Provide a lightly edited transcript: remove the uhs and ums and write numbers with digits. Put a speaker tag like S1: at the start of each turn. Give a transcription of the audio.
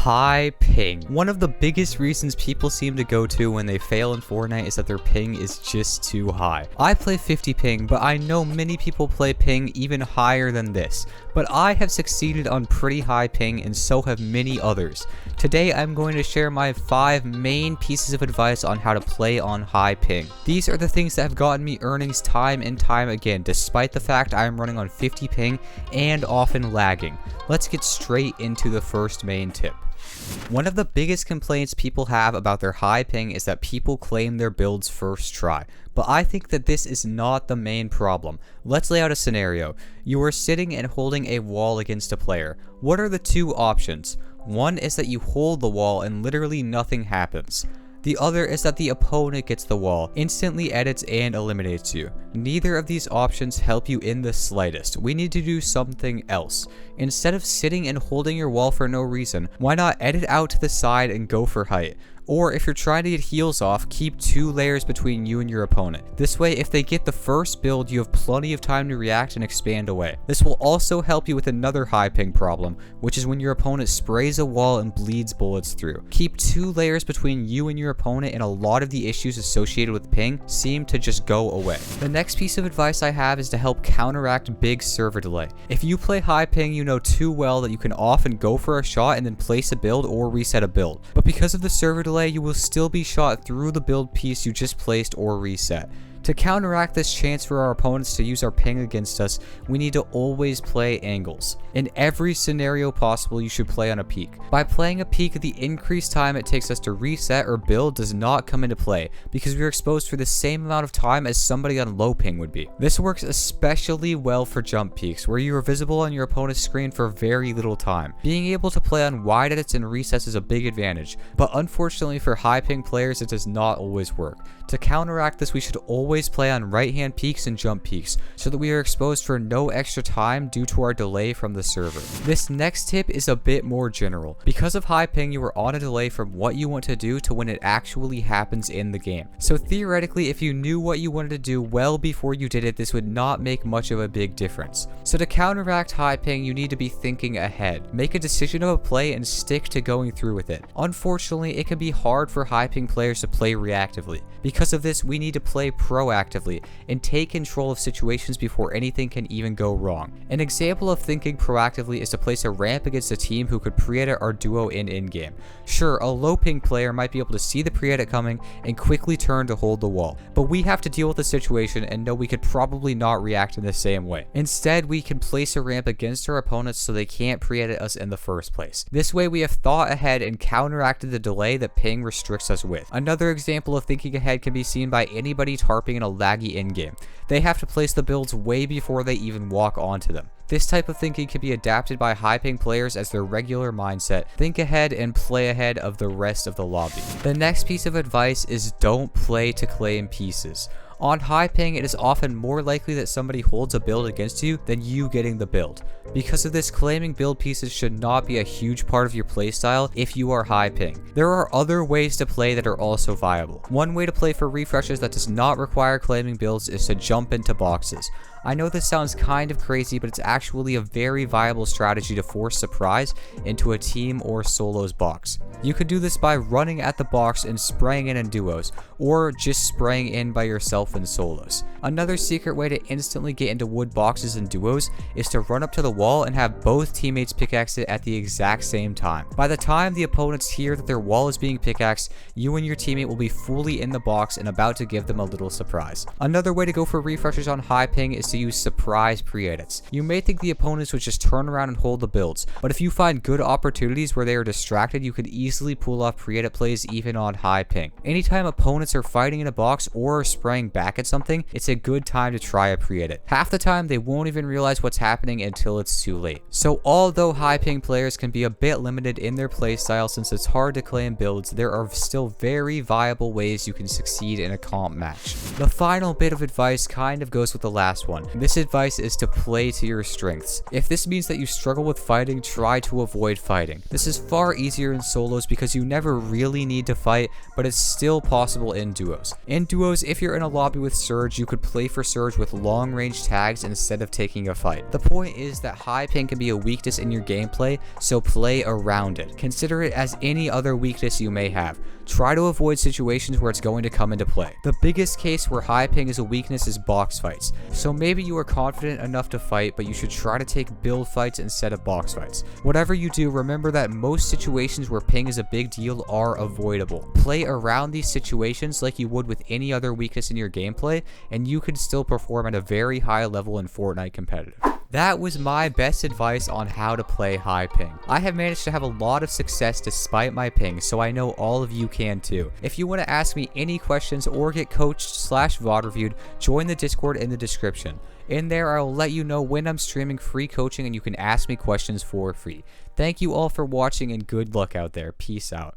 S1: High ping. One of the biggest reasons people seem to go to when they fail in Fortnite is that their ping is just too high. I play 50 ping, but I know many people play ping even higher than this. But I have succeeded on pretty high ping, and so have many others. Today I'm going to share my 5 main pieces of advice on how to play on high ping. These are the things that have gotten me earnings time and time again, despite the fact I am running on 50 ping and often lagging. Let's get straight into the first main tip. One of the biggest complaints people have about their high ping is that people claim their builds first try, but I think that this is not the main problem. Let's lay out a scenario. You are sitting and holding a wall against a player. What are the two options? One is that you hold the wall and literally nothing happens. The other is that the opponent gets the wall, instantly edits and eliminates you. Neither of these options help you in the slightest. We need to do something else. Instead of sitting and holding your wall for no reason, why not edit out to the side and go for height? Or if you're trying to get heals off, keep 2 layers between you and your opponent. This way, if they get the first build, you have plenty of time to react and expand away. This will also help you with another high ping problem, which is when your opponent sprays a wall and bleeds bullets through. Keep 2 layers between you and your opponent, and a lot of the issues associated with ping seem to just go away. The next piece of advice I have is to help counteract big server delay. If you play high ping, you know too well that you can often go for a shot and then place a build or reset a build. But because of the server delay, you will still be shot through the build piece you just placed or reset. To counteract this chance for our opponents to use our ping against us, we need to always play angles. In every scenario possible, you should play on a peak. By playing a peak, the increased time it takes us to reset or build does not come into play, because we are exposed for the same amount of time as somebody on low ping would be. This works especially well for jump peaks, where you are visible on your opponent's screen for very little time. Being able to play on wide edits and resets is a big advantage, but unfortunately for high ping players, it does not always work. To counteract this, we should always play on right hand peaks and jump peaks, so that we are exposed for no extra time due to our delay from the server. This next tip is a bit more general. Because of high ping, you are on a delay from what you want to do to when it actually happens in the game. So theoretically, if you knew what you wanted to do well before you did it, this would not make much of a big difference. So to counteract high ping, you need to be thinking ahead. Make a decision of a play and stick to going through with it. Unfortunately, it can be hard for high ping players to play reactively. Because of this, we need to play proactively and take control of situations before anything can even go wrong. An example of thinking proactively is to place a ramp against a team who could pre-edit our duo in-game. Sure, a low ping player might be able to see the pre-edit coming and quickly turn to hold the wall, but we have to deal with the situation and know we could probably not react in the same way. Instead, we can place a ramp against our opponents so they can't pre-edit us in the first place. This way, we have thought ahead and counteracted the delay that ping restricts us with. Another example of thinking ahead can be seen by anybody tarping in a laggy in-game. They have to place the builds way before they even walk onto them. This type of thinking can be adapted by high ping players as their regular mindset. Think ahead and play ahead of the rest of the lobby. The next piece of advice is don't play to claim pieces. On high ping, it is often more likely that somebody holds a build against you than you getting the build. Because of this, claiming build pieces should not be a huge part of your playstyle if you are high ping. There are other ways to play that are also viable. One way to play for refreshes that does not require claiming builds is to jump into boxes. I know this sounds kind of crazy, but it's actually a very viable strategy to force surprise into a team or solo's box. You could do this by running at the box and spraying in duos, or just spraying in by yourself in solos. Another secret way to instantly get into wood boxes and duos is to run up to the wall and have both teammates pickaxe it at the exact same time. By the time the opponents hear that their wall is being pickaxed, you and your teammate will be fully in the box and about to give them a little surprise. Another way to go for refreshers on high ping is to use surprise pre-edits. You may think the opponents would just turn around and hold the builds, but if you find good opportunities where they are distracted, you could easily pull off pre-edit plays even on high ping. Anytime opponents are fighting in a box or are spraying back at something, it's a good time to try a pre-edit. Half the time, they won't even realize what's happening until it's too late. So although high ping players can be a bit limited in their playstyle since it's hard to claim builds, there are still very viable ways you can succeed in a comp match. The final bit of advice kind of goes with the last one. This advice is to play to your strengths. If this means that you struggle with fighting, try to avoid fighting. This is far easier in solos because you never really need to fight, but it's still possible in duos. In duos, if you're in a lobby with Surge, you could play for Surge with long range tags instead of taking a fight. The point is that high ping can be a weakness in your gameplay, so play around it. Consider it as any other weakness you may have. Try to avoid situations where it's going to come into play. The biggest case where high ping is a weakness is box fights. So maybe you are confident enough to fight, but you should try to take build fights instead of box fights. Whatever you do, remember that most situations where ping is a big deal are avoidable. Play around these situations like you would with any other weakness in your gameplay, and you can still perform at a very high level in Fortnite competitive. That was my best advice on how to play high ping. I have managed to have a lot of success despite my ping, so I know all of you can too. If you want to ask me any questions or get coached/VOD reviewed, join the Discord in the description. In there, I will let you know when I'm streaming free coaching and you can ask me questions for free. Thank you all for watching and good luck out there. Peace out.